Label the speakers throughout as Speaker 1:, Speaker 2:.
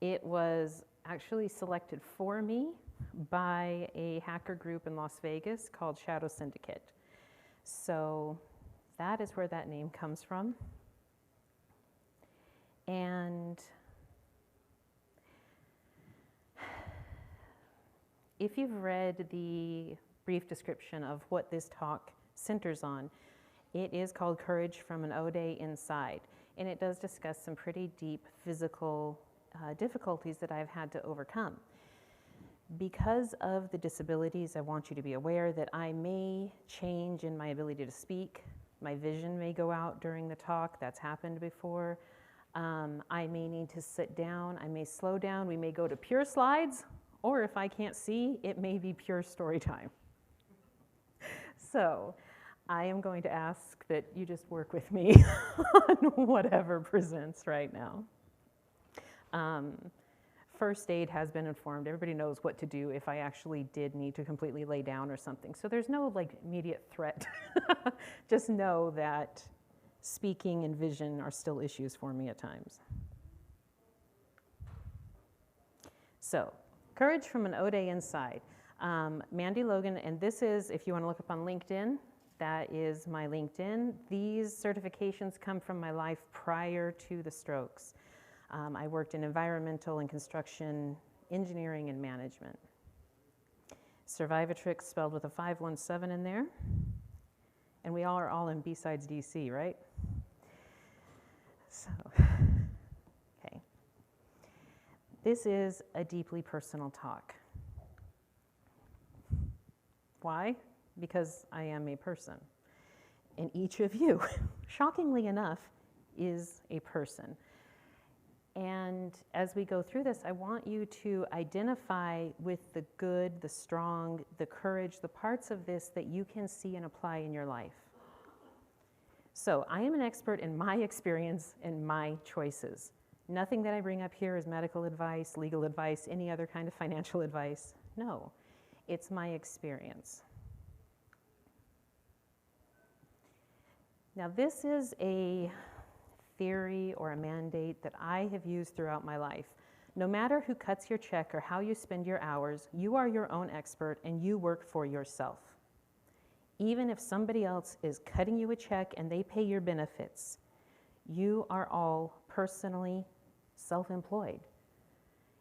Speaker 1: It was actually selected for me by a hacker group in Las Vegas called Shadow Syndicate. So that is where that name comes from. And if you've read the brief description of what this talk centers on, it is called Courage from an Ode Inside. And it does discuss some pretty deep physical difficulties that I've had to overcome. Because of the disabilities, I want you to be aware that I may change in my ability to speak. My vision may go out during the talk. That's happened before. I may need to sit down. I may slow down. We may go to pure slides, or if I can't see, it may be pure story time. So I am going to ask that you just work with me on whatever presents right now. First aid has been informed. Everybody knows what to do if I actually did need to completely lay down or something. So there's no like immediate threat. Just know that speaking and vision are still issues for me at times. So, Courage from an Ode Inside. Mandy Logan, and this is, if you want to look up on LinkedIn, that is my LinkedIn. These certifications come from my life prior to the strokes. I worked in environmental and construction engineering and management. Survivatrix spelled with a 517 in there. And we all are all in BSides DC, right? So, okay. This is a deeply personal talk. Why? Because I am a person. And each of you, shockingly enough, is a person. And as we go through this, I want you to identify with the good, the strong, the courage, the parts of this that you can see and apply in your life. So I am an expert in my experience and my choices. Nothing that I bring up here is medical advice, legal advice, any other kind of financial advice. No, it's my experience. Now this is a theory or a mandate that I have used throughout my life. No matter who cuts your check or how you spend your hours, you are your own expert and you work for yourself. Even if somebody else is cutting you a check and they pay your benefits, you are all personally self-employed.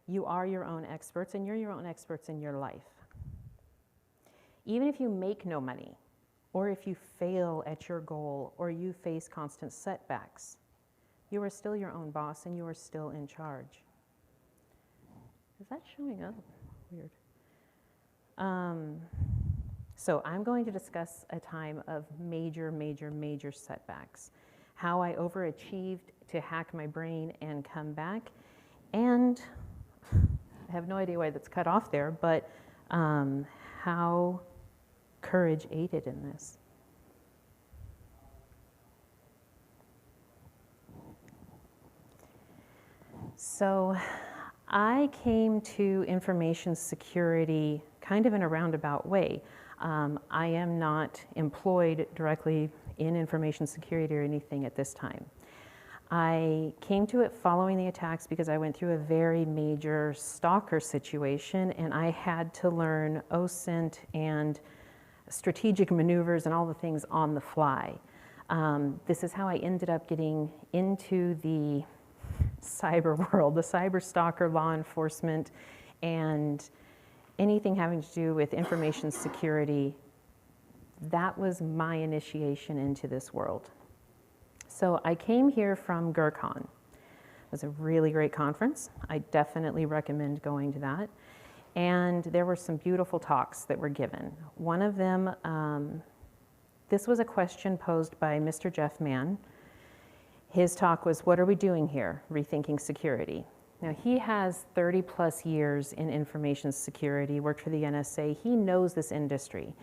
Speaker 1: You are your own experts and you're your own experts in your life. Even if you make no money, or if you fail at your goal, or you face constant setbacks, you are still your own boss and you are still in charge. Is that showing up? Weird. So I'm going to discuss a time of major, major, major setbacks. How I overachieved to hack my brain and come back. And I have no idea why that's cut off there, but how courage aided in this. So I came to information security kind of in a roundabout way. I am not employed directly in information security or anything at this time. I came to it following the attacks because I went through a very major stalker situation and I had to learn wasnt and strategic maneuvers and all the things on the fly. This is how I ended up getting into the cyber world, the cyber stalker, law enforcement, and anything having to do with information security. That was my initiation into this world. So I came here from GERCON. It was a really great conference. I definitely recommend going to that. And there were some beautiful talks that were given. One of them, this was a question posed by Mr. Jeff Mann. His talk was, what are we doing here? Rethinking security. Now he has 30 plus years in information security, worked for the NSA. He knows this industry.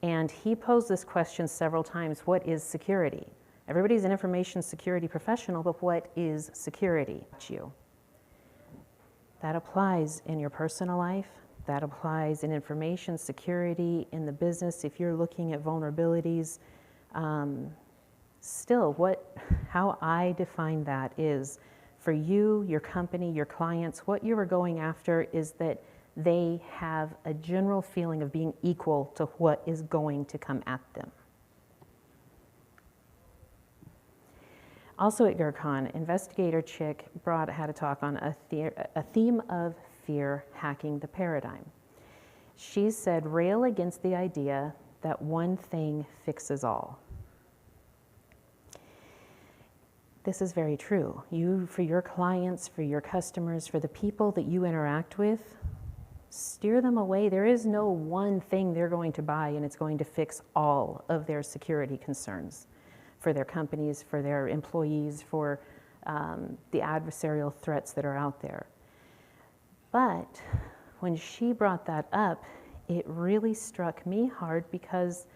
Speaker 1: And he posed this question several times, what is security? Everybody's an information security professional, but what is security? That applies in your personal life. That applies in information security, in the business. If you're looking at vulnerabilities, still, how I define that is For you, your company, your clients, what you are going after is that they have a general feeling of being equal to what is going to come at them. Also at GERCON, investigator Chick had a talk on a theme of fear hacking the paradigm. She said, rail against the idea that one thing fixes all. This is very true. You, for your clients, for your customers, for the people that you interact with, steer them away. There is no one thing they're going to buy and it's going to fix all of their security concerns for their companies, for their employees, for the adversarial threats that are out there. But when she brought that up, it really struck me hard because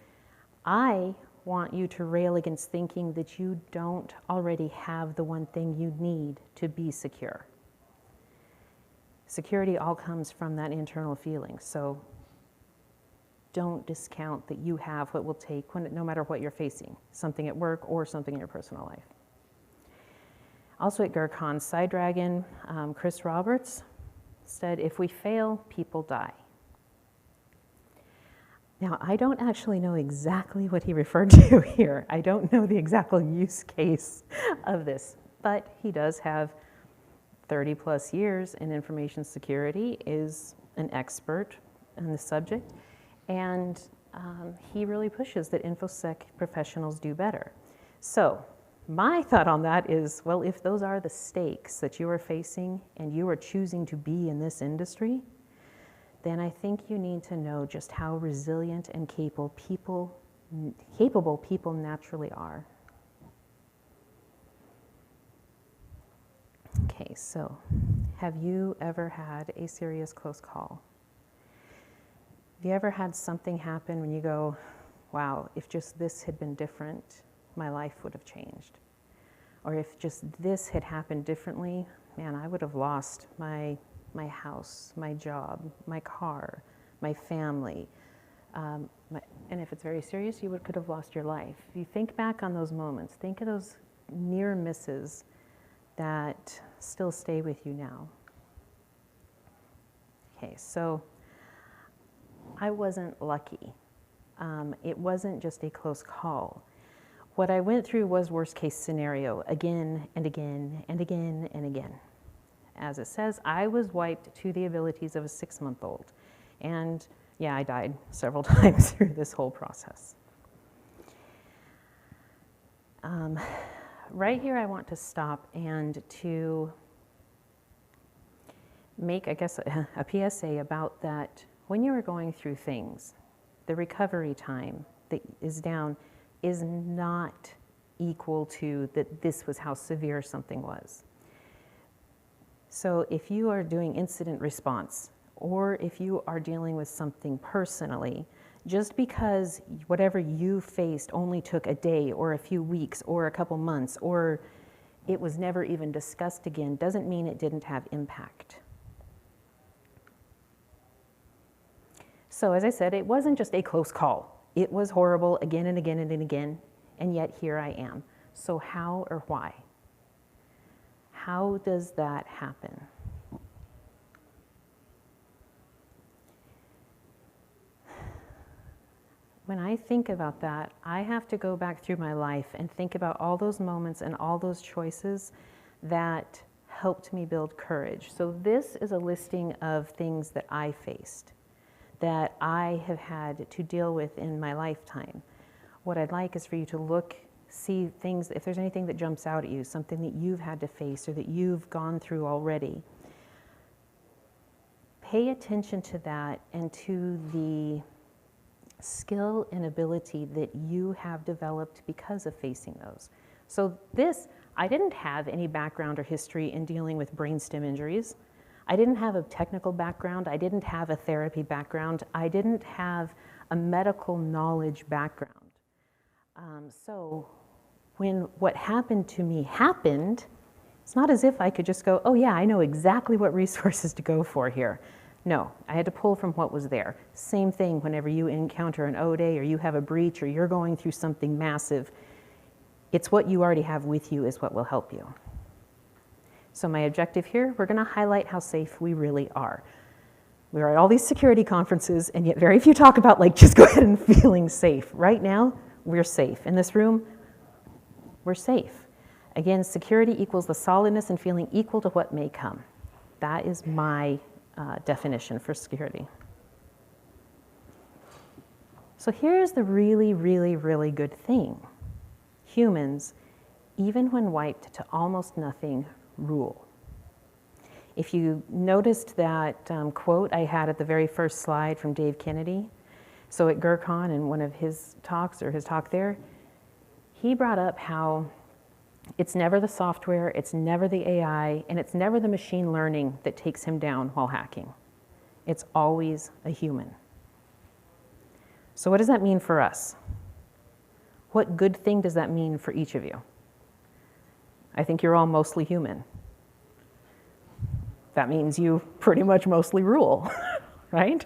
Speaker 1: I want you to rail against thinking that you don't already have the one thing you need to be secure. Security all comes from that internal feeling, so don't discount that you have what will take, no matter what you're facing, something at work or something in your personal life. Also at GERCON, Side Dragon, Chris Roberts said, if we fail, people die. Now, I don't actually know exactly what he referred to here. I don't know the exact use case of this, but he does have 30 plus years in information security, is an expert in the subject, and he really pushes that InfoSec professionals do better. So my thought on that is, well, if those are the stakes that you are facing and you are choosing to be in this industry, then I think you need to know just how resilient and capable people naturally are. Okay, so have you ever had a serious close call? Have you ever had something happen when you go, wow, if just this had been different, my life would have changed? Or if just this had happened differently, man, I would have lost my house, my job, my car, my family. And if it's very serious, you could have lost your life. If you think back on those moments, think of those near misses that still stay with you now. Okay, so I wasn't lucky. It wasn't just a close call. What I went through was worst case scenario again and again and again and again. As it says, I was wiped to the abilities of a 6-month-old. And yeah, I died several times through this whole process. Right here, I want to stop and to make, I guess, a PSA about that when you are going through things, the recovery time that is down is not equal to that this was how severe something was. So if you are doing incident response, or if you are dealing with something personally, just because whatever you faced only took a day or a few weeks or a couple months, or it was never even discussed again, doesn't mean it didn't have impact. So as I said, it wasn't just a close call. It was horrible again and again and again, and yet here I am. So how or why? How does that happen? When I think about that, I have to go back through my life and think about all those moments and all those choices that helped me build courage. So this is a listing of things that I faced, that I have had to deal with in my lifetime. What I'd like is for you to look, see things, if there's anything that jumps out at you, something that you've had to face or that you've gone through already. Pay attention to that and to the skill and ability that you have developed because of facing those. So this, I didn't have any background or history in dealing with brainstem injuries. I didn't have a technical background. I didn't have a therapy background. I didn't have a medical knowledge background. So when what happened to me happened, it's not as if I could just go, oh yeah, I know exactly what resources to go for here. No, I had to pull from what was there. Same thing whenever you encounter an O-Day or you have a breach or you're going through something massive, it's what you already have with you is what will help you. So my objective here, we're going to highlight how safe we really are. We're at all these security conferences, and yet very few talk about, like, just go ahead and feeling safe. Right now, we're safe. In this room, we're safe. Again, security equals the solidness and feeling equal to what may come. That is my definition for security. So here's the really, really, really good thing. Humans, even when wiped to almost nothing, rule. If you noticed that quote I had at the very first slide from Dave Kennedy, so at GERCON in one of his talks, or his talk there, he brought up how it's never the software, it's never the AI, and it's never the machine learning that takes him down while hacking. It's always a human. So what does that mean for us? What good thing does that mean for each of you? I think you're all mostly human. That means you pretty much mostly rule, right?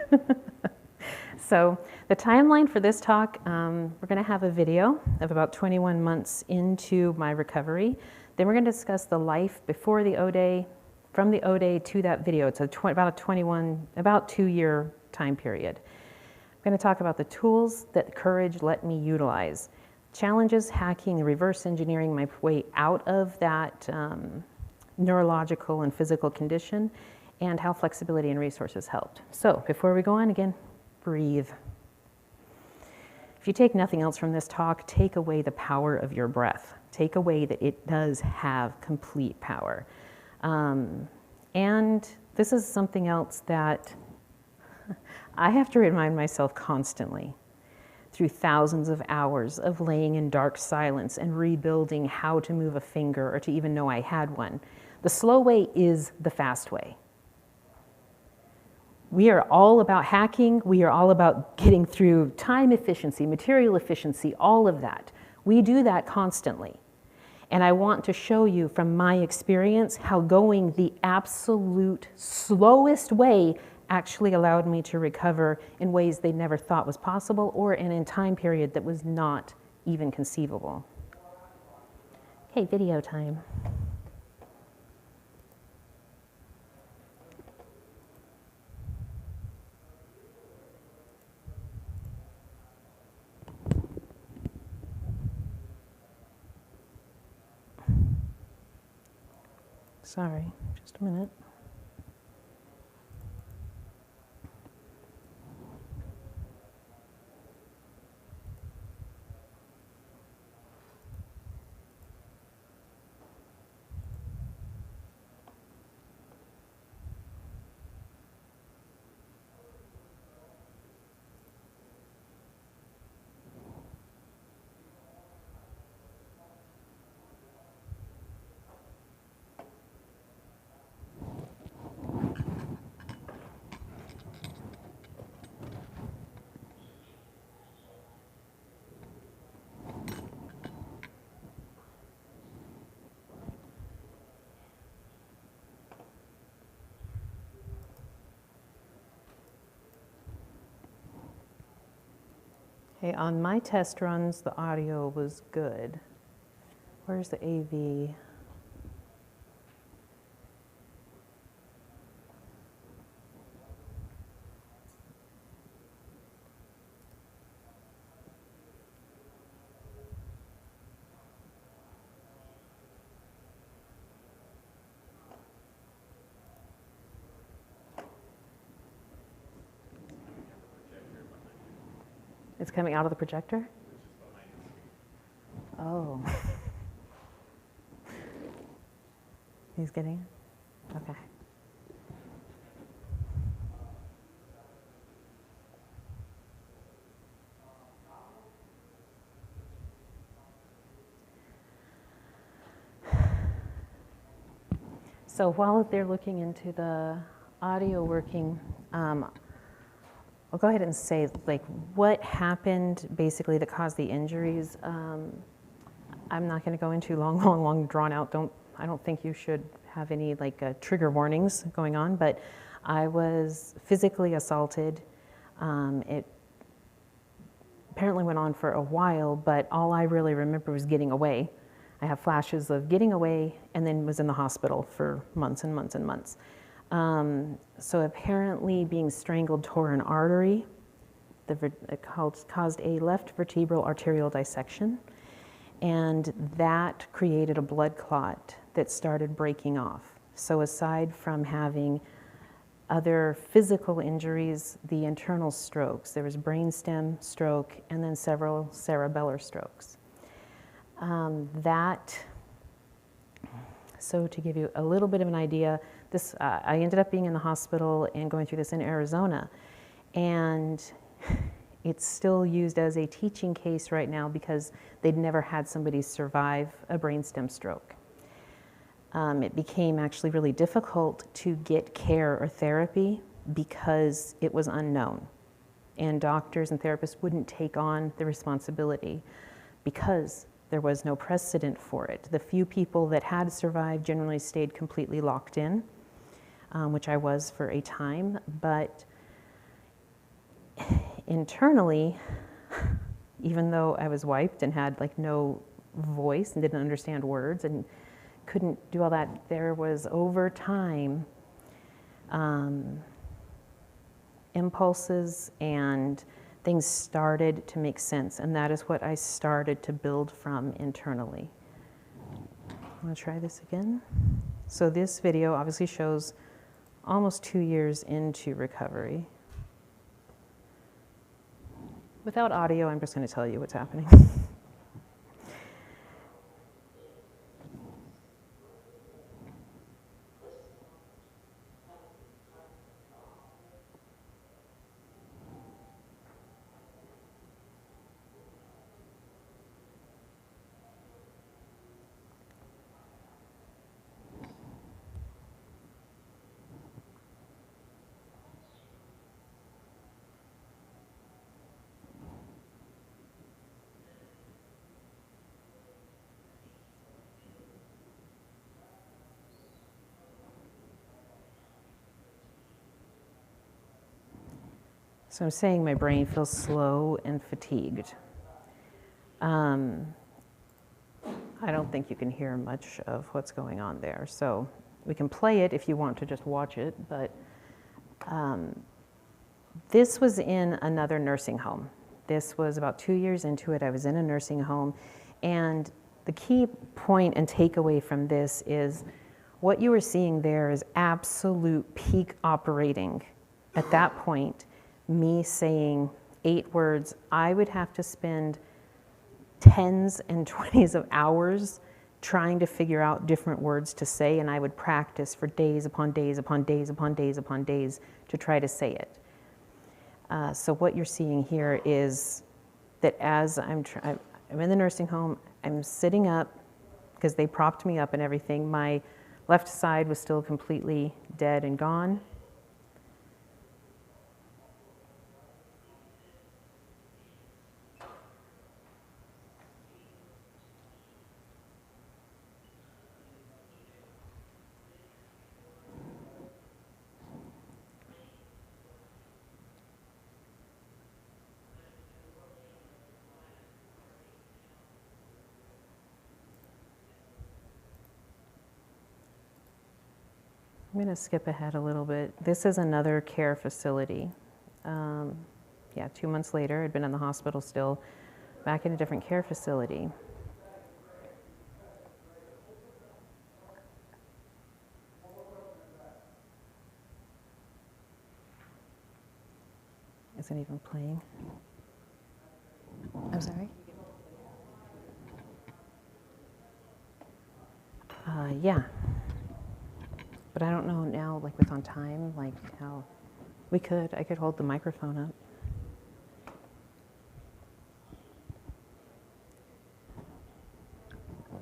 Speaker 1: So the timeline for this talk, we're going to have a video of about 21 months into my recovery. Then we're going to discuss the life before the O-Day, from the O-Day to that video. It's about 2-year time period. I'm going to talk about the tools that courage let me utilize, challenges, hacking, and reverse engineering my way out of that neurological and physical condition, and how flexibility and resources helped. So before we go on, again, breathe. If you take nothing else from this talk, take away the power of your breath. Take away that it does have complete power. And this is something else that I have to remind myself constantly through thousands of hours of laying in dark silence and rebuilding how to move a finger or to even know I had one. The slow way is the fast way. We are all about hacking. We are all about getting through time efficiency, material efficiency, all of that. We do that constantly. And I want to show you from my experience how going the absolute slowest way actually allowed me to recover in ways they never thought was possible, or in a time period that was not even conceivable. Okay, video time. Sorry, just a minute. Okay, on my test runs, the audio was good. Where's the AV? It's coming out of the projector? Oh. He's getting it? Okay. So while they're looking into the audio working, I'll go ahead and say, like, what happened basically that caused the injuries. I'm not going to go into long, drawn out. I don't think you should have any trigger warnings going on. But I was physically assaulted. It apparently went on for a while, but all I really remember was getting away. I have flashes of getting away and then was in the hospital for months and months and months. So apparently being strangled tore an artery. It caused a left vertebral arterial dissection, and that created a blood clot that started breaking off. So aside from having other physical injuries, the internal strokes, there was brainstem stroke and then several cerebellar strokes. So to give you a little bit of an idea, I ended up being in the hospital and going through this in Arizona, and it's still used as a teaching case right now because they'd never had somebody survive a brainstem stroke. It became actually really difficult to get care or therapy because it was unknown, and doctors and therapists wouldn't take on the responsibility because there was no precedent for it. The few people that had survived generally stayed completely locked in, which I was for a time, but internally, even though I was wiped and had like no voice and didn't understand words and couldn't do all that, there was over time impulses and things started to make sense, and that is what I started to build from internally. I'm going to try this again. So this video obviously shows almost 2 years into recovery. Without audio, I'm just going to tell you what's happening. So I'm saying my brain feels slow and fatigued. I don't think you can hear much of what's going on there. So we can play it if you want to just watch it, but this was in another nursing home. This was about 2 years into it. I was in a nursing home, and the key point and takeaway from this is what you were seeing there is absolute peak operating. At that point, me saying 8 words, I would have to spend tens and 20s of hours trying to figure out different words to say, and I would practice for days upon days upon days upon days upon days to try to say it. So what you're seeing here is that as I'm in the nursing home, I'm sitting up because they propped me up and everything. My left side was still completely dead and gone. I'm going to skip ahead a little bit. This is another care facility. 2 months later, I'd been in the hospital still, back in a different care facility. Isn't even playing. I'm sorry? Yeah. But I don't know now, like with on time, like how I could hold the microphone up.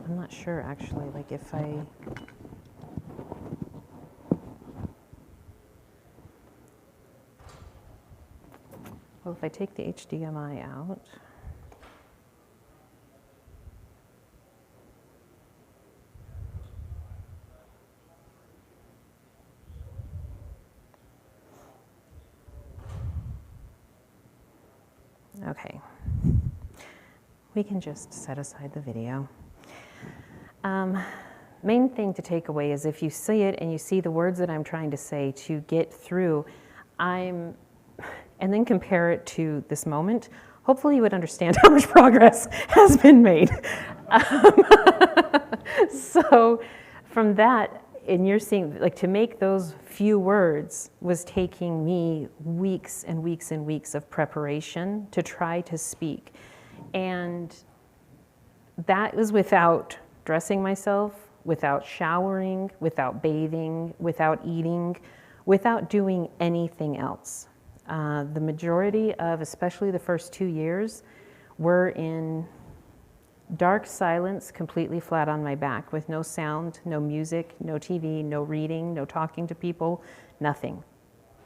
Speaker 1: I'm not sure actually, like if well, if I take the HDMI out, okay, we can just set aside the video. Main thing to take away is if you see it and you see the words that I'm trying to say to get through, and then compare it to this moment, hopefully you would understand how much progress has been made. So from that, and you're seeing, like, to make those few words was taking me weeks and weeks and weeks of preparation to try to speak. And that was without dressing myself, without showering, without bathing, without eating, without doing anything else. The majority of, especially the first 2 years, were in dark silence, completely flat on my back, with no sound, no music, no TV, no reading, no talking to people, nothing.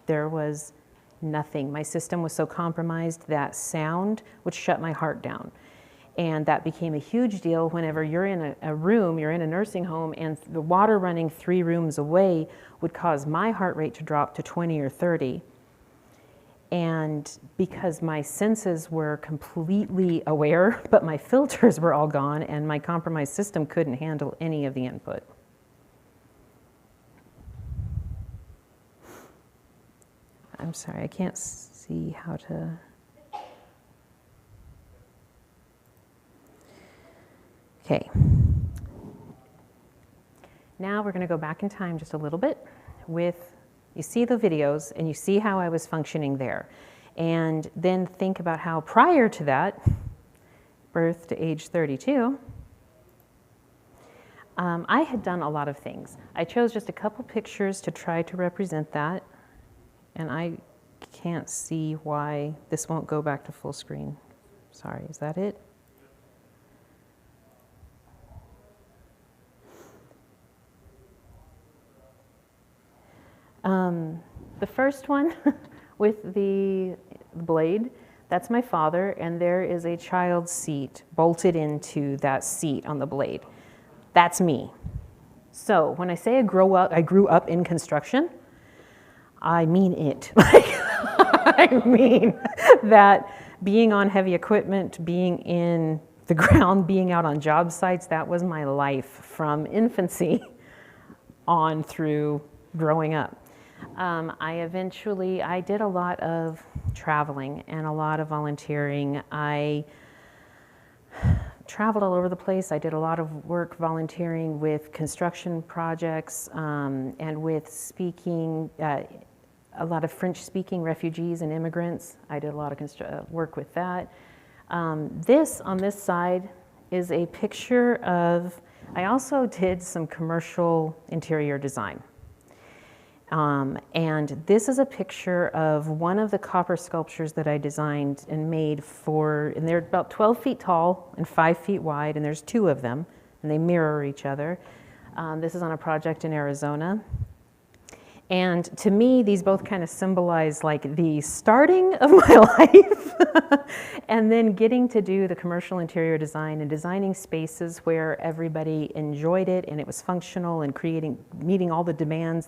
Speaker 1: There was nothing. My system was so compromised that sound would shut my heart down. And that became a huge deal whenever you're in a room, you're in a nursing home, and the water running 3 rooms away would cause my heart rate to drop to 20 or 30. And because my senses were completely aware, but my filters were all gone, and my compromised system couldn't handle any of the input. I'm sorry, I can't see how to... Okay. Now we're going to go back in time just a little bit with, you see the videos and you see how I was functioning there. And then think about how prior to that, birth to age 32, I had done a lot of things. I chose just a couple pictures to try to represent that. And I can't see why this won't go back to full screen. Sorry, is that it? The first one with the blade, that's my father, and there is a child's seat bolted into that seat on the blade. That's me. So when I say I grew up in construction, I mean it. I mean that being on heavy equipment, being in the ground, being out on job sites, that was my life from infancy on through growing up. I did a lot of traveling and a lot of volunteering. I traveled all over the place. I did a lot of work volunteering with construction projects and with speaking, a lot of French-speaking refugees and immigrants. I did a lot of work with that. This on this side is a picture of, I also did some commercial interior design. And this is a picture of one of the copper sculptures that I designed and made and they're about 12 feet tall and 5 feet wide, and there's 2 of them, and they mirror each other. This is on a project in Arizona. And to me, these both kind of symbolize like the starting of my life and then getting to do the commercial interior design and designing spaces where everybody enjoyed it and it was functional and meeting all the demands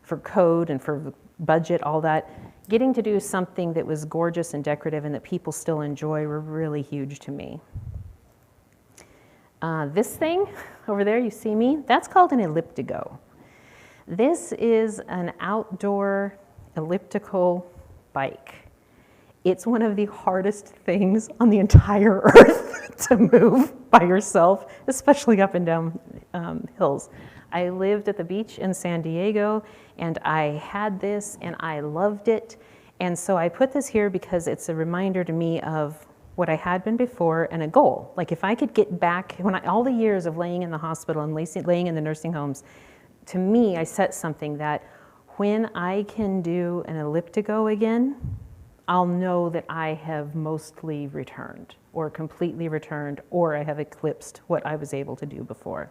Speaker 1: for code and for budget, all that. Getting to do something that was gorgeous and decorative and that people still enjoy were really huge to me. This thing over there, you see me, that's called an elliptigo. This is an outdoor elliptical bike. It's one of the hardest things on the entire earth to move by yourself, especially up and down hills. I lived at the beach in San Diego, and I had this, and I loved it. And so I put this here because it's a reminder to me of what I had been before and a goal. Like if I could get back, all the years of laying in the hospital and laying in the nursing homes, to me, I set something that when I can do an elliptigo again, I'll know that I have mostly returned, or completely returned, or I have eclipsed what I was able to do before.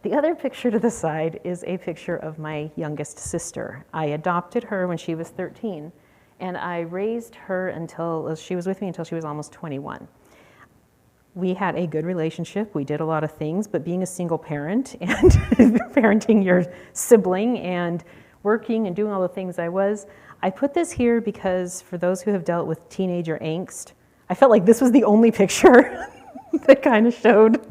Speaker 1: The other picture to the side is a picture of my youngest sister. I adopted her when she was 13, and I raised her until she was with me until she was almost 21. We had a good relationship. We did a lot of things, but being a single parent and parenting your sibling and working and doing all the things I put this here because for those who have dealt with teenager angst, I felt like this was the only picture that kind of showed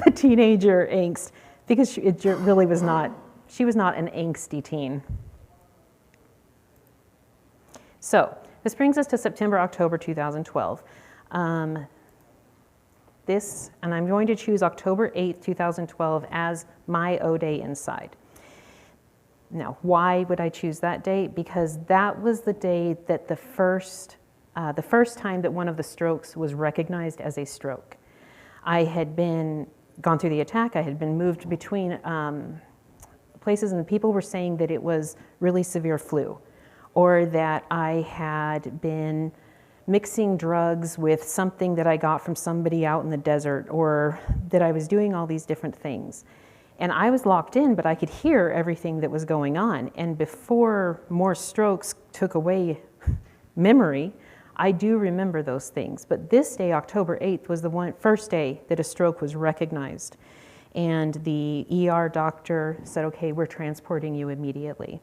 Speaker 1: the teenager angst, because it really was not, she was not an angsty teen. So this brings us to September, October 2012. And I'm going to choose October 8th, 2012 as my O day inside. Now, why would I choose that date? Because that was the day that the first time that one of the strokes was recognized as a stroke. I had gone through the attack, I had been moved between places, and people were saying that it was really severe flu, or that I had been mixing drugs with something that I got from somebody out in the desert, or that I was doing all these different things. And I was locked in, but I could hear everything that was going on. And before more strokes took away memory, I do remember those things. But this day, October 8th, was the first day that a stroke was recognized. And the ER doctor said, okay, we're transporting you immediately.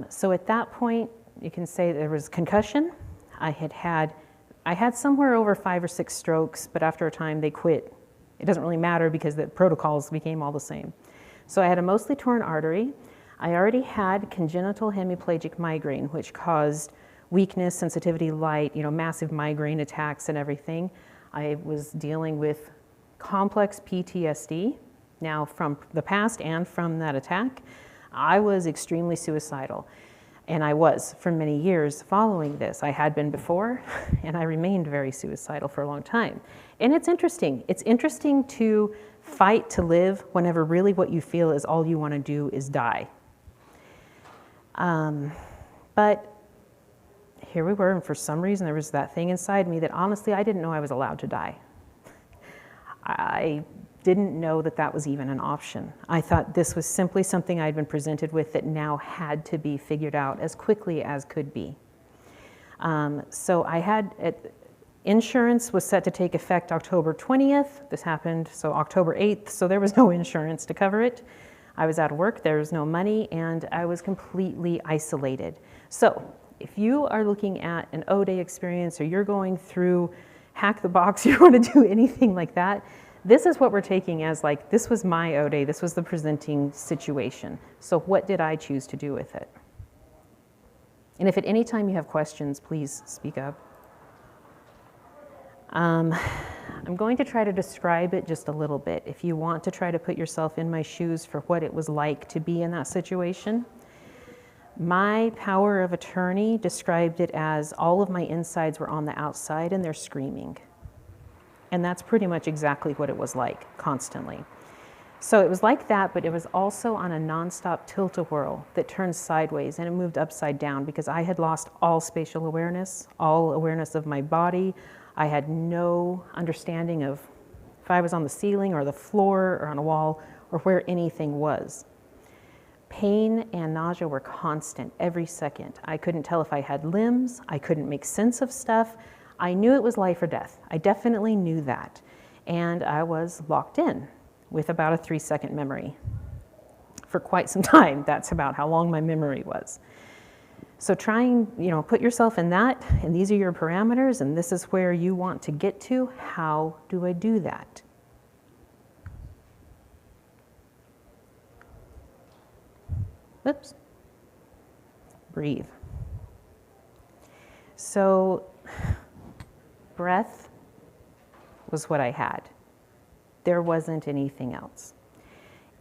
Speaker 1: So at that point, you can say there was concussion. I had somewhere over 5 or 6 strokes, but after a time they quit. It doesn't really matter because the protocols became all the same. So I had a mostly torn artery. I already had congenital hemiplegic migraine, which caused weakness, sensitivity, light, massive migraine attacks and everything. I was dealing with complex PTSD, now from the past and from that attack. I was extremely suicidal. And I was for many years following this. I had been before, and I remained very suicidal for a long time. And it's interesting. It's interesting to fight to live whenever really what you feel is all you want to do is die. But here we were, and for some reason there was that thing inside me that honestly I didn't know I was allowed to die. I didn't know that that was even an option. I thought this was simply something I'd been presented with that now had to be figured out as quickly as could be. So I had, insurance was set to take effect October 20th. This happened, so October 8th, so there was no insurance to cover it. I was out of work, there was no money, and I was completely isolated. So if you are looking at an O-Day experience, or you're going through hack the box, you want to do anything like that, this is what we're taking as like, this was my O-Day, this was the presenting situation. So what did I choose to do with it? And if at any time you have questions, please speak up. I'm going to try to describe it just a little bit. If you want to try to put yourself in my shoes for what it was like to be in that situation. My power of attorney described it as all of my insides were on the outside and they're screaming. And that's pretty much exactly what it was like, constantly. So it was like that, but it was also on a nonstop tilt-a-whirl that turned sideways, and it moved upside down because I had lost all spatial awareness, all awareness of my body. I had no understanding of if I was on the ceiling or the floor or on a wall or where anything was. Pain and nausea were constant every second. I couldn't tell if I had limbs. I couldn't make sense of stuff. I knew it was life or death. I definitely knew that. And I was locked in with about a 3-second memory for quite some time. That's about how long my memory was. So trying, put yourself in that, and these are your parameters, and this is where you want to get to. How do I do that? Oops. Breathe. So breath was what I had. There wasn't anything else.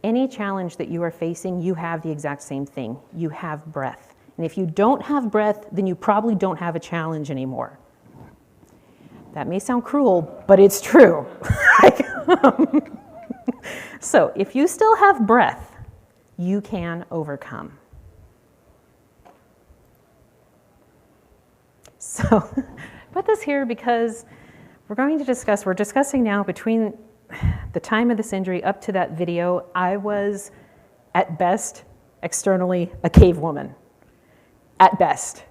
Speaker 1: Any challenge that you are facing, you have the exact same thing. You have breath. And if you don't have breath, then you probably don't have a challenge anymore. That may sound cruel, but it's true. So if you still have breath, you can overcome. So put this here because we're discussing now between the time of this injury up to that video, I was at best externally a cave woman, at best.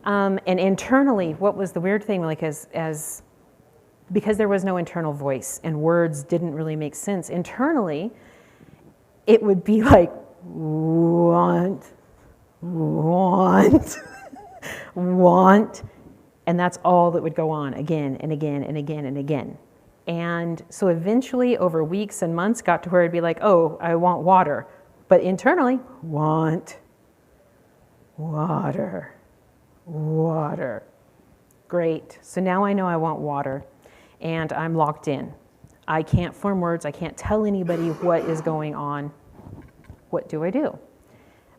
Speaker 1: And internally, what was the weird thing, like because there was no internal voice and words didn't really make sense, internally, it would be like, want, want, and that's all that would go on again and again and again and again. And so eventually, over weeks and months, got to where I'd be like, oh, I want water. But internally, want water, water. Great. So now I know I want water, and I'm locked in. I can't form words. I can't tell anybody what is going on. What do I do?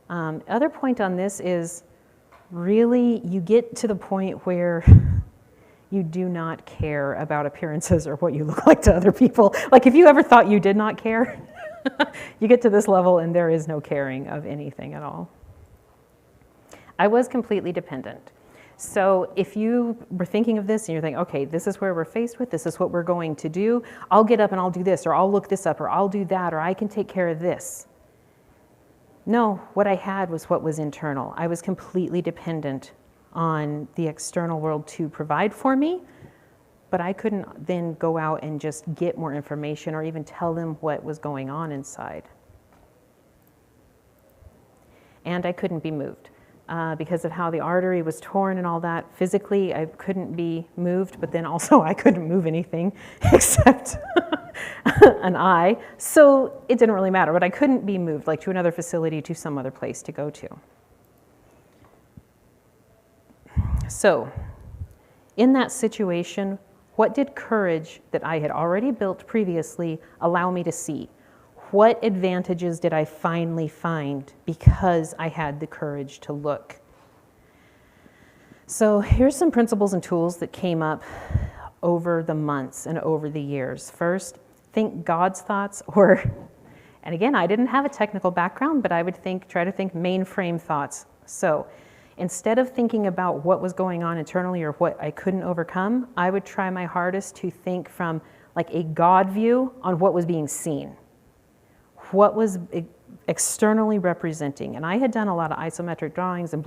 Speaker 1: Other point on this is really you get to the point where you do not care about appearances or what you look like to other people. Like if you ever thought you did not care, you get to this level and there is no caring of anything at all. I was completely dependent. So if you were thinking of this and you're thinking, okay, this is where we're faced with, this is what we're going to do, I'll get up and I'll do this, or I'll look this up, or I'll do that, or I can take care of this. No, what I had was what was internal. I was completely dependent on the external world to provide for me, but I couldn't then go out and just get more information or even tell them what was going on inside. And I couldn't be moved. Because of how the artery was torn and all that, physically I couldn't be moved, but then also I couldn't move anything except an eye. So it didn't really matter, but I couldn't be moved, like to another facility, to some other place to go to. So in that situation, what did courage that I had already built previously allow me to see? What advantages did I finally find because I had the courage to look? So here's some principles and tools that came up over the months and over the years. First, think God's thoughts, and again, I didn't have a technical background, but I would try to think mainframe thoughts. So instead of thinking about what was going on internally or what I couldn't overcome, I would try my hardest to think from like a God view on what was being seen. What was externally representing. And I had done a lot of isometric drawings and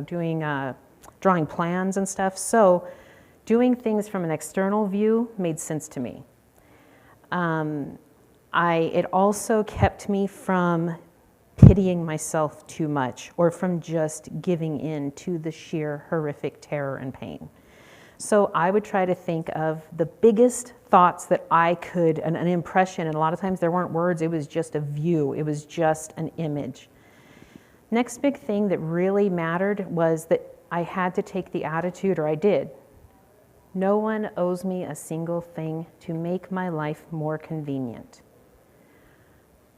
Speaker 1: doing drawing plans and stuff. So doing things from an external view made sense to me. It also kept me from pitying myself too much or from just giving in to the sheer horrific terror and pain. So I would try to think of the biggest thoughts that I could, an impression, and a lot of times there weren't words, it was just a view, it was just an image. Next big thing that really mattered was that I had to take the attitude, or I did. No one owes me a single thing to make my life more convenient.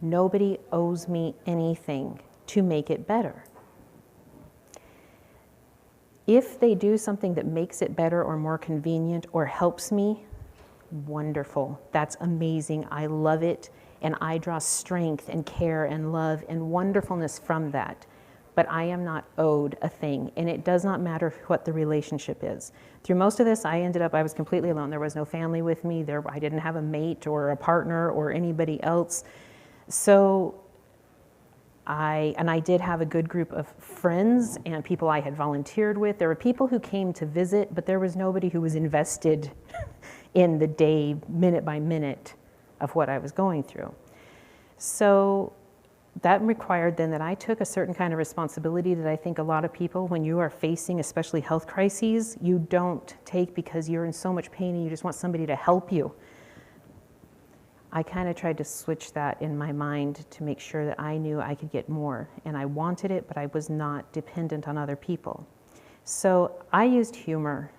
Speaker 1: Nobody owes me anything to make it better. If they do something that makes it better or more convenient or helps me, wonderful. That's amazing. I love it. And I draw strength and care and love and wonderfulness from that. But I am not owed a thing. And it does not matter what the relationship is. Through most of this, I was completely alone. There was no family with me. I didn't have a mate or a partner or anybody else. So I did have a good group of friends and people I had volunteered with. There were people who came to visit, but there was nobody who was invested in the day, minute by minute, of what I was going through. So that required then that I took a certain kind of responsibility that I think a lot of people, when you are facing especially health crises, you don't take because you're in so much pain and you just want somebody to help you. I kind of tried to switch that in my mind to make sure that I knew I could get more. And I wanted it, but I was not dependent on other people. So I used humor.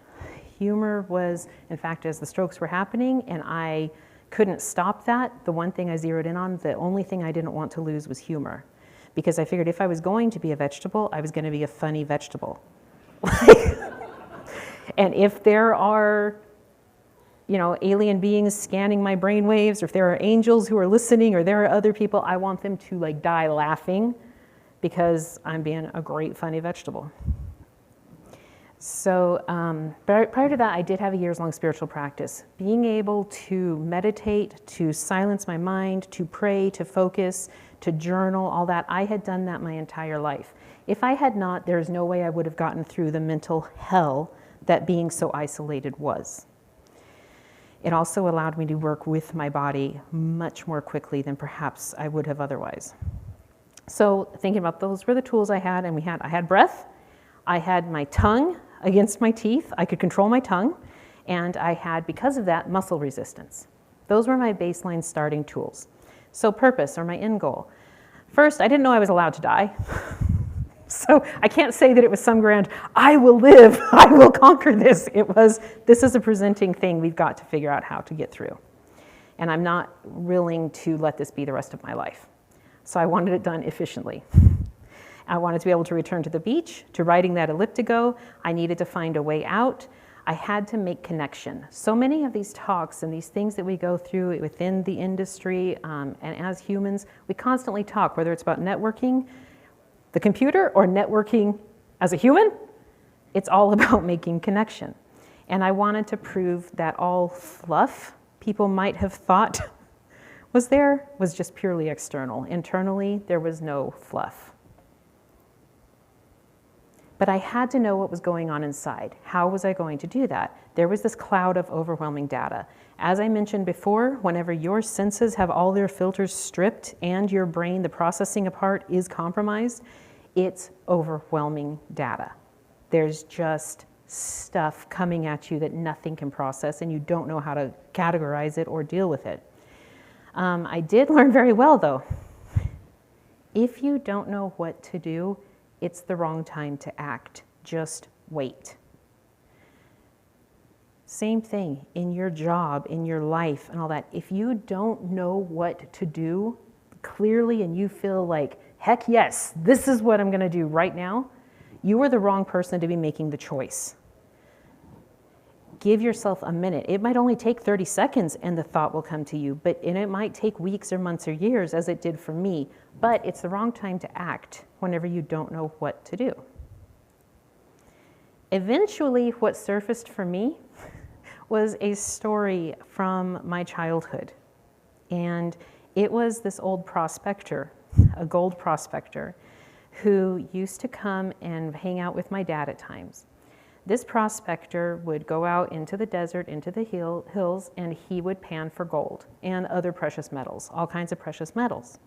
Speaker 1: Humor was, in fact, as the strokes were happening and I couldn't stop that, the one thing I zeroed in on, the only thing I didn't want to lose was humor. Because I figured if I was going to be a vegetable, I was going to be a funny vegetable. And if there are alien beings scanning my brain waves, or if there are angels who are listening, or there are other people, I want them to die laughing because I'm being a great funny vegetable. So prior to that, I did have a years-long spiritual practice. Being able to meditate, to silence my mind, to pray, to focus, to journal, all that, I had done that my entire life. If I had not, there's no way I would have gotten through the mental hell that being so isolated was. It also allowed me to work with my body much more quickly than perhaps I would have otherwise. So thinking about those were the tools I had, and I had breath, I had my tongue against my teeth, I could control my tongue, And I had, because of that, muscle resistance. Those were my baseline starting tools. So purpose, or my end goal. First, I didn't know I was allowed to die. So I can't say that it was some grand, I will live, I will conquer this. It was, this is a presenting thing we've got to figure out how to get through. And I'm not willing to let this be the rest of my life. So I wanted it done efficiently. I wanted to be able to return to the beach, to riding that elliptigo. I needed to find a way out. I had to make connection. So many of these talks and these things that we go through within the industry and as humans, we constantly talk, whether it's about networking, the computer, or networking as a human, it's all about making connection. And I wanted to prove that all fluff people might have thought was just purely external. Internally, there was no fluff. But I had to know what was going on inside. How was I going to do that? There was this cloud of overwhelming data. As I mentioned before, whenever your senses have all their filters stripped and your brain, the processing part, is compromised, it's overwhelming data. There's just stuff coming at you that nothing can process, and you don't know how to categorize it or deal with it. I did learn very well, though. If you don't know what to do, it's the wrong time to act. Just wait. Same thing in your job, in your life, and all that. If you don't know what to do clearly and you feel like, heck yes, this is what I'm going to do right now, you are the wrong person to be making the choice. Give yourself a minute. It might only take 30 seconds and the thought will come to you, and it might take weeks or months or years, as it did for me, but it's the wrong time to act whenever you don't know what to do. Eventually, what surfaced for me was a story from my childhood, and it was this old prospector, a gold prospector, who used to come and hang out with my dad at times. This prospector would go out into the desert, into the hills, and he would pan for gold and other precious metals, all kinds of precious metals.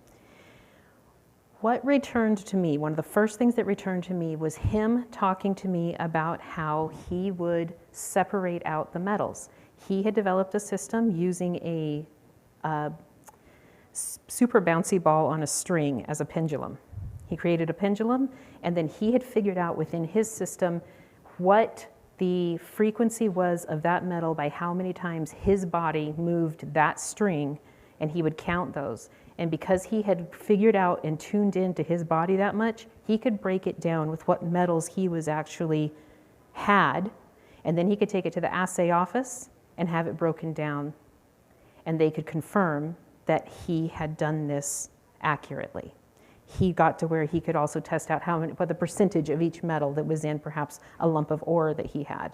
Speaker 1: What returned to me, one of the first things that returned to me, was him talking to me about how he would separate out the metals. He had developed a system using a super bouncy ball on a string as a pendulum. He created a pendulum, and then he had figured out within his system what the frequency was of that metal by how many times his body moved that string, and he would count those. And because he had figured out and tuned into his body that much, he could break it down with what metals he was actually had, and then he could take it to the assay office and have it broken down, and they could confirm that he had done this accurately. He got to where he could also test out what the percentage of each metal that was in perhaps a lump of ore that he had.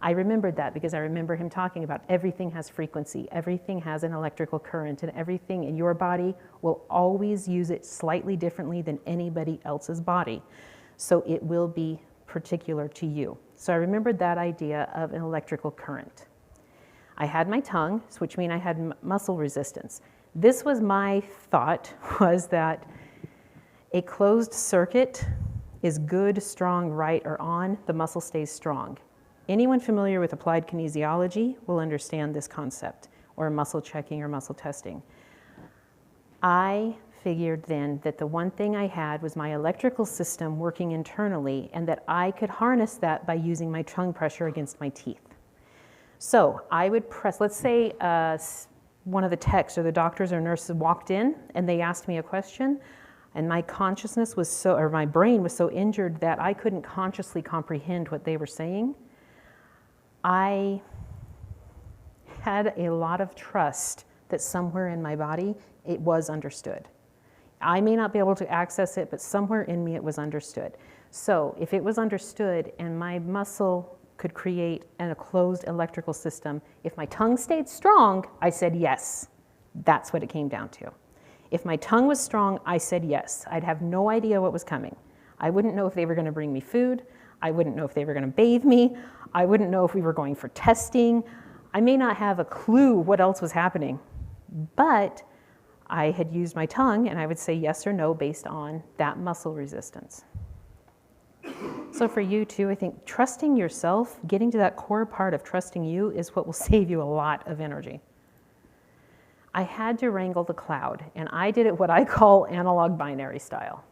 Speaker 1: I remembered that because I remember him talking about everything has frequency, everything has an electrical current, and everything in your body will always use it slightly differently than anybody else's body. So it will be particular to you. So I remembered that idea of an electrical current. I had my tongue, which means I had muscle resistance. This was my thought, was that a closed circuit is good, strong, right, or on, the muscle stays strong. Anyone familiar with applied kinesiology will understand this concept, or muscle checking or muscle testing. I figured then that the one thing I had was my electrical system working internally, and that I could harness that by using my tongue pressure against my teeth. So I would press, let's say one of the techs or the doctors or nurses walked in and they asked me a question, and my consciousness was or my brain was so injured that I couldn't consciously comprehend what they were saying. I had a lot of trust that somewhere in my body it was understood. I may not be able to access it, but somewhere in me it was understood. So if it was understood and my muscle could create a closed electrical system, if my tongue stayed strong, I said yes. That's what it came down to. If my tongue was strong, I said yes. I'd have no idea what was coming. I wouldn't know if they were going to bring me food. I wouldn't know if they were going to bathe me. I wouldn't know if we were going for testing. I may not have a clue what else was happening, but I had used my tongue and I would say yes or no based on that muscle resistance. So for you too, I think trusting yourself, getting to that core part of trusting you is what will save you a lot of energy. I had to wrangle the cloud, and I did it what I call analog binary style.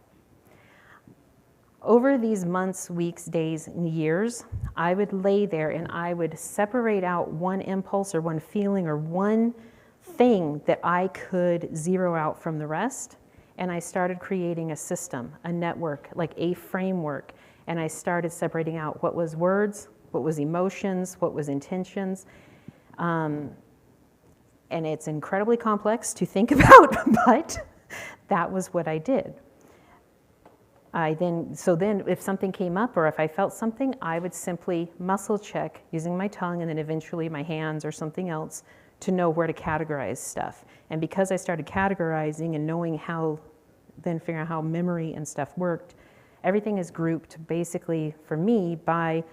Speaker 1: Over these months, weeks, days, and years, I would lay there and I would separate out one impulse or one feeling or one thing that I could zero out from the rest. And I started creating a system, a network, like a framework. And I started separating out what was words, what was emotions, what was intentions. And it's incredibly complex to think about, but that was what I did. So then if something came up or if I felt something, I would simply muscle check using my tongue and then eventually my hands or something else to know where to categorize stuff. And because I started categorizing and knowing how, then figuring out how memory and stuff worked, everything is grouped basically for me by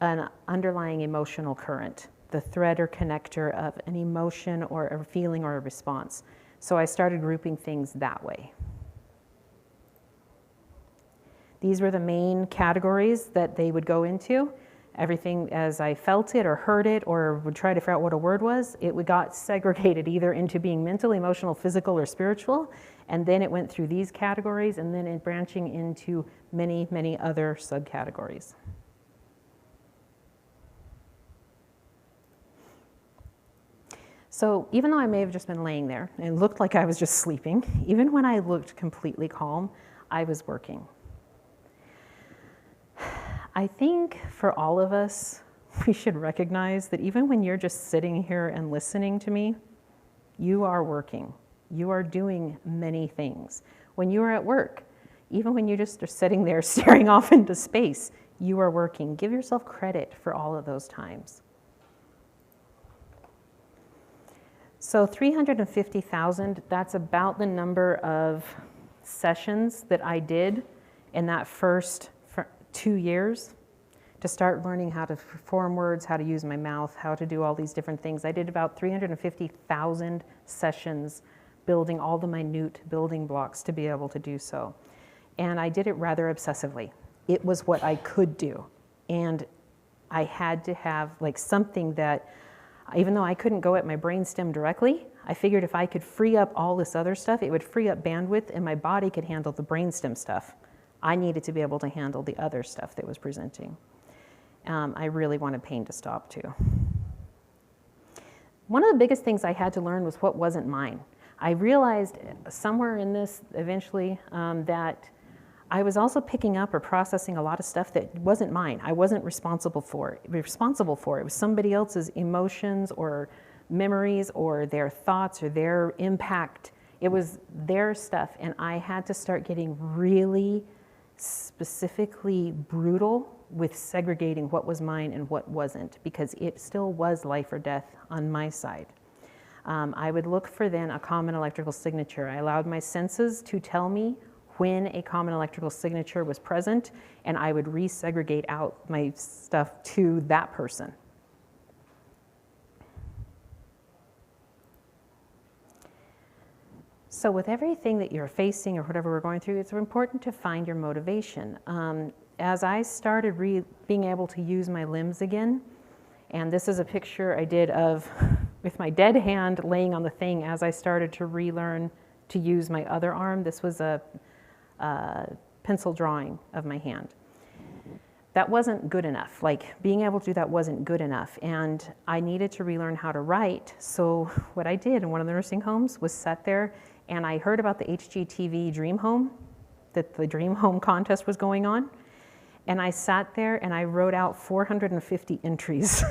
Speaker 1: an underlying emotional current, the thread or connector of an emotion or a feeling or a response. So I started grouping things that way. These were the main categories that they would go into. Everything as I felt it or heard it or would try to figure out what a word was, it got segregated either into being mental, emotional, physical, or spiritual, and then it went through these categories and then it branching into many, many other subcategories. So even though I may have just been laying there and it looked like I was just sleeping, even when I looked completely calm, I was working. I think for all of us, we should recognize that even when you're just sitting here and listening to me, you are working. You are doing many things. When you are at work, even when you just are sitting there staring off into space, you are working. Give yourself credit for all of those times. So 350,000, that's about the number of sessions that I did in that first 2 years to start learning how to form words, how to use my mouth, how to do all these different things. I did about 350,000 sessions building all the minute building blocks to be able to do so. And I did it rather obsessively. It was what I could do. And I had to have like something that, even though I couldn't go at my brainstem directly, I figured if I could free up all this other stuff, it would free up bandwidth and my body could handle the brainstem stuff. I needed to be able to handle the other stuff that was presenting. I really wanted pain to stop too. One of the biggest things I had to learn was what wasn't mine. I realized somewhere in this eventually that I was also picking up or processing a lot of stuff that wasn't mine. I wasn't responsible for it. It was somebody else's emotions or memories or their thoughts or their impact. It was their stuff, and I had to start getting really specifically brutal with segregating what was mine and what wasn't, because it still was life or death on my side. I would look for then a common electrical signature. I allowed my senses to tell me when a common electrical signature was present, and I would resegregate out my stuff to that person. So with everything that you're facing or whatever we're going through, it's important to find your motivation. As I started being able to use my limbs again, and this is a picture I did of with my dead hand laying on the thing as I started to relearn to use my other arm. This was a pencil drawing of my hand. That wasn't good enough. Like, being able to do that wasn't good enough, and I needed to relearn how to write. So what I did in one of the nursing homes was sat there, and I heard about the HGTV Dream Home, that the Dream Home contest was going on, and I sat there and I wrote out 450 entries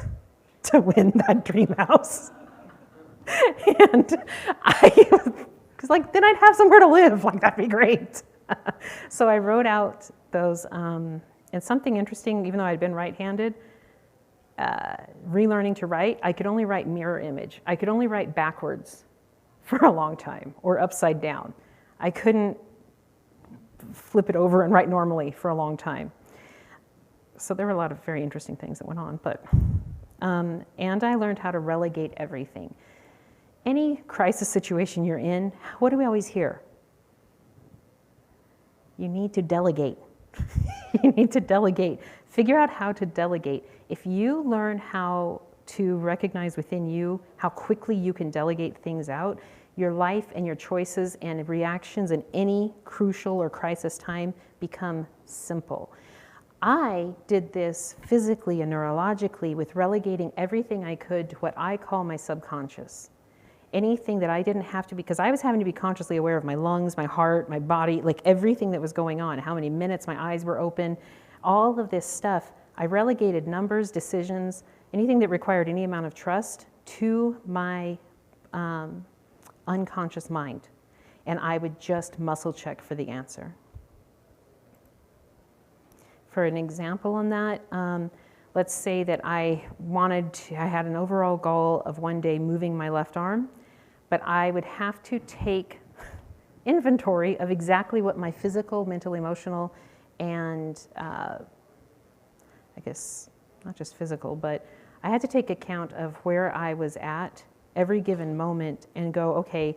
Speaker 1: to win that dream house. And because like, then I'd have somewhere to live, like that'd be great. So I wrote out those, and something interesting, even though I'd been right-handed, relearning to write, I could only write mirror image. I could only write backwards for a long time, or upside down. I couldn't flip it over and write normally for a long time. So there were a lot of very interesting things that went on, but, and I learned how to relegate everything. Any crisis situation you're in, what do we always hear? You need to delegate. You need to delegate. Figure out how to delegate. If you learn how to recognize within you how quickly you can delegate things out, your life and your choices and reactions in any crucial or crisis time become simple. I did this physically and neurologically with relegating everything I could to what I call my subconscious. Anything that I didn't have to, because I was having to be consciously aware of my lungs, my heart, my body, like everything that was going on, how many minutes my eyes were open, all of this stuff. I relegated numbers, decisions, anything that required any amount of trust to my unconscious mind. And I would just muscle check for the answer. For an example on that, let's say that I had an overall goal of one day moving my left arm, but I would have to take inventory of exactly what my physical, mental, emotional, and I guess not just physical, but I had to take account of where I was at every given moment and go, okay,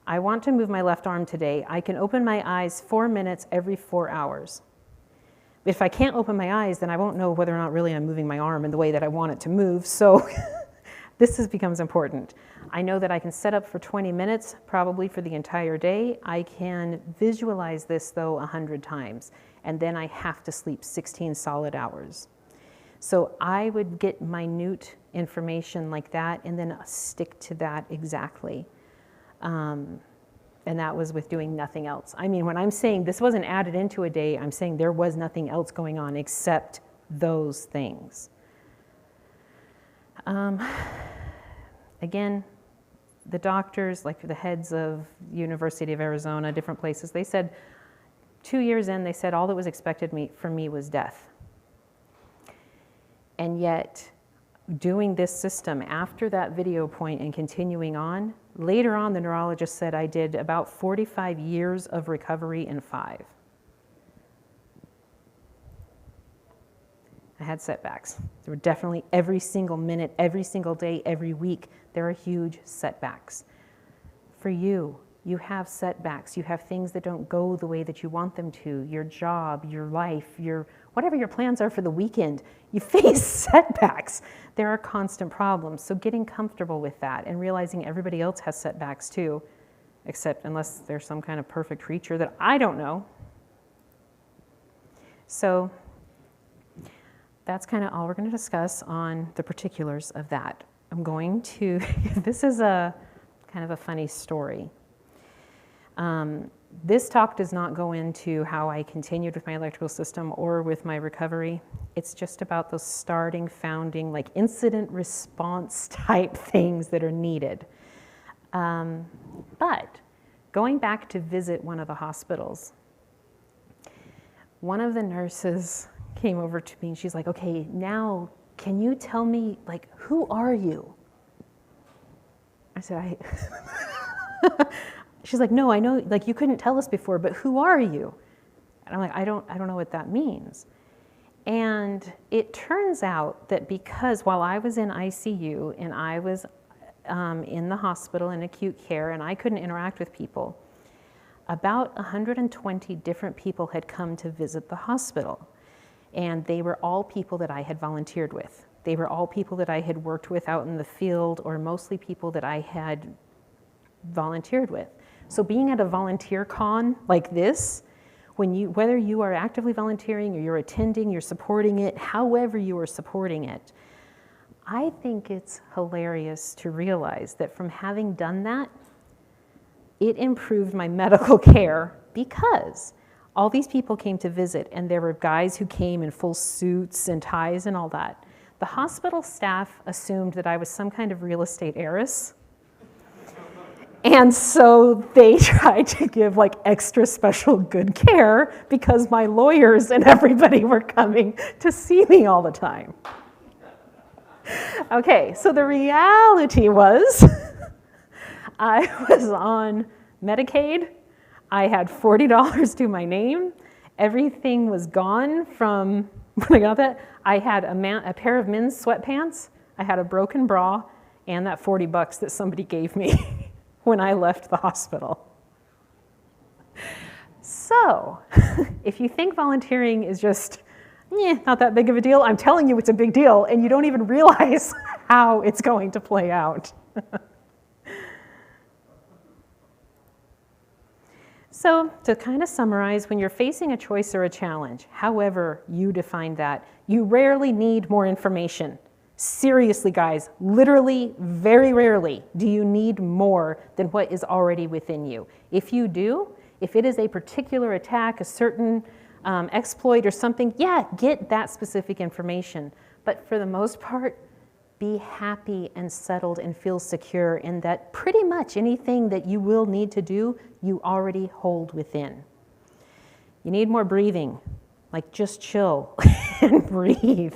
Speaker 1: I want to move my left arm today. I can open my eyes 4 minutes every 4 hours. If I can't open my eyes, then I won't know whether or not really I'm moving my arm in the way that I want it to move. So this becomes important. I know that I can set up for 20 minutes, probably for the entire day. I can visualize this, though, 100 times. And then I have to sleep 16 solid hours. So I would get minute information like that and then stick to that exactly. And that was with doing nothing else. I mean, when I'm saying this wasn't added into a day, I'm saying there was nothing else going on except those things. Again, the doctors, like the heads of University of Arizona, different places, they said 2 years in, they said all that was expected from me was death. And yet, doing this system after that video point and continuing on, later on the neurologist said I did about 45 years of recovery in 5. I had setbacks. There were definitely every single minute, every single day, every week, there are huge setbacks. For you, you have setbacks. You have things that don't go the way that you want them to. Your job, your life, whatever your plans are for the weekend, you face setbacks. There are constant problems. So getting comfortable with that and realizing everybody else has setbacks too, except unless there's some kind of perfect creature that I don't know. So that's kind of all we're going to discuss on the particulars of that. I'm going to, this is a kind of a funny story. This talk does not go into how I continued with my electrical system or with my recovery. It's just about those starting, founding, like incident response type things that are needed. But going back to visit one of the hospitals, one of the nurses came over to me and she's like, okay, now can you tell me, like, who are you? I said, she's like, no, I know, like, you couldn't tell us before, but who are you? And I'm like, I don't know what that means. And it turns out that because while I was in ICU and I was in the hospital in acute care and I couldn't interact with people, about 120 different people had come to visit the hospital. And they were all people that I had volunteered with. They were all people that I had worked with out in the field, or mostly people that I had volunteered with. So being at a volunteer con like this, whether you are actively volunteering or you're attending, you're supporting it, however you are supporting it, I think it's hilarious to realize that from having done that, it improved my medical care because all these people came to visit and there were guys who came in full suits and ties and all that. The hospital staff assumed that I was some kind of real estate heiress. And so they tried to give like extra special good care because my lawyers and everybody were coming to see me all the time. Okay, so the reality was I was on Medicaid. I had $40 to my name. Everything was gone from when I got that. I had a pair of men's sweatpants. I had a broken bra and that $40 that somebody gave me when I left the hospital. So, if you think volunteering is just, not that big of a deal, I'm telling you it's a big deal, and you don't even realize how it's going to play out. So, to kind of summarize, when you're facing a choice or a challenge, however you define that, you rarely need more information. Seriously, guys, literally, very rarely do you need more than what is already within you. If you do, if it is a particular attack, a certain exploit or something, get that specific information. But for the most part, be happy and settled and feel secure in that pretty much anything that you will need to do, you already hold within. You need more breathing, like just chill and breathe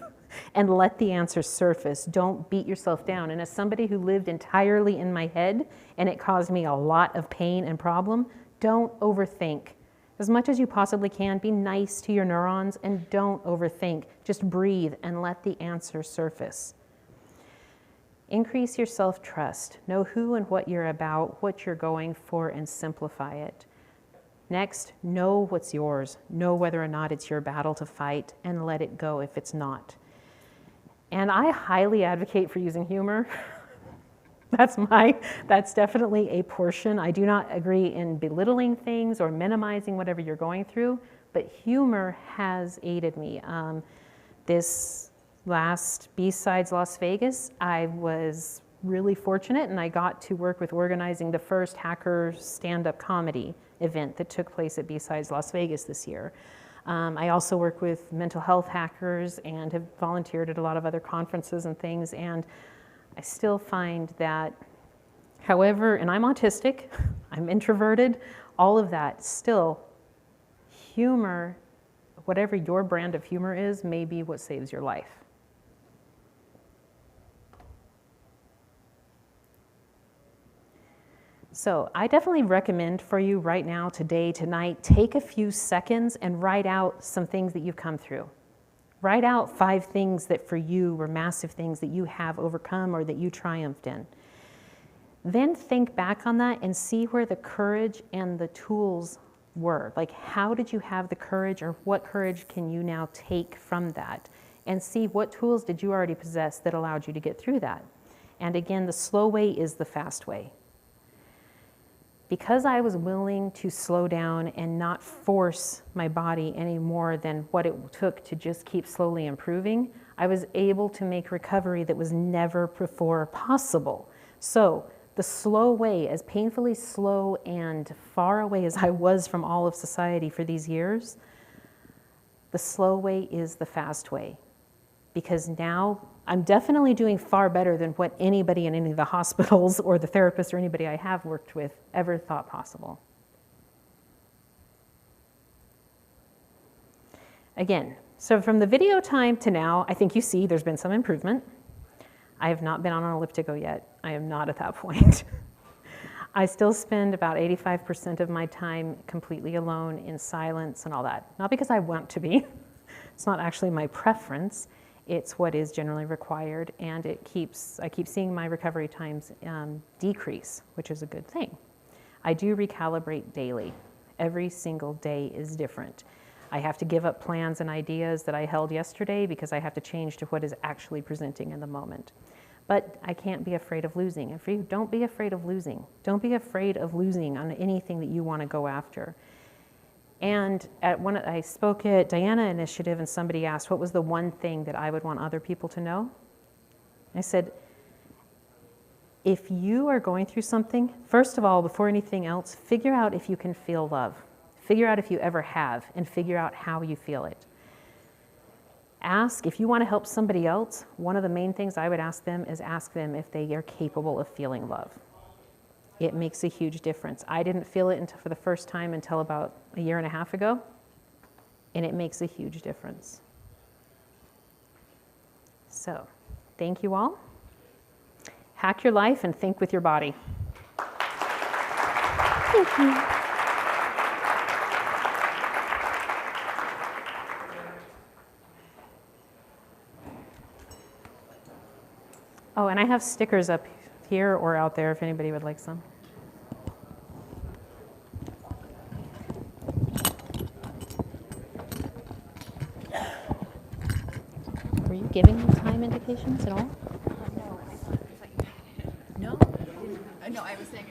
Speaker 1: and let the answer surface. Don't beat yourself down. And as somebody who lived entirely in my head and it caused me a lot of pain and problem, don't overthink. As much as you possibly can, be nice to your neurons and don't overthink. Just breathe and let the answer surface. Increase your self-trust. Know who and what you're about, what you're going for, and simplify it. Next, know what's yours. Know whether or not it's your battle to fight, and let it go if it's not. And I highly advocate for using humor. That's definitely a portion. I do not agree in belittling things or minimizing whatever you're going through, but humor has aided me. This last BSides Las Vegas, I was really fortunate and I got to work with organizing the first hacker stand-up comedy event that took place at BSides Las Vegas this year. I also work with mental health hackers and have volunteered at a lot of other conferences and things, and I still find that, however, and I'm autistic, I'm introverted, all of that, still, humor, whatever your brand of humor is, may be what saves your life. So I definitely recommend for you right now, today, tonight, take a few seconds and write out some things that you've come through. Write out 5 things that for you were massive things that you have overcome or that you triumphed in. Then think back on that and see where the courage and the tools were. Like, how did you have the courage, or what courage can you now take from that? And see what tools did you already possess that allowed you to get through that. And again, the slow way is the fast way. Because I was willing to slow down and not force my body any more than what it took to just keep slowly improving, I was able to make recovery that was never before possible. So the slow way, as painfully slow and far away as I was from all of society for these years, the slow way is the fast way. Because now I'm definitely doing far better than what anybody in any of the hospitals or the therapists or anybody I have worked with ever thought possible. Again, so from the video time to now, I think you see there's been some improvement. I have not been on an elliptical yet. I am not at that point. I still spend about 85% of my time completely alone in silence and all that. Not because I want to be. It's not actually my preference. It's what is generally required, and I keep seeing my recovery times decrease, which is a good thing. I do recalibrate daily. Every single day is different. I have to give up plans and ideas that I held yesterday because I have to change to what is actually presenting in the moment. But I can't be afraid of losing. And for you, don't be afraid of losing. Don't be afraid of losing on anything that you want to go after. And I spoke at Diana Initiative, and somebody asked, what was the one thing that I would want other people to know? I said, if you are going through something, first of all, before anything else, figure out if you can feel love. Figure out if you ever have, and figure out how you feel it. Ask, if you want to help somebody else, one of the main things I would ask them is ask them if they are capable of feeling love. It makes a huge difference. I didn't feel it for the first time until about a year and a half ago, and it makes a huge difference. So, thank you all. Hack your life and think with your body. Thank you. Oh, and I have stickers up here or out there if anybody would like some. giving time indications at all?
Speaker 2: No. No, I was saying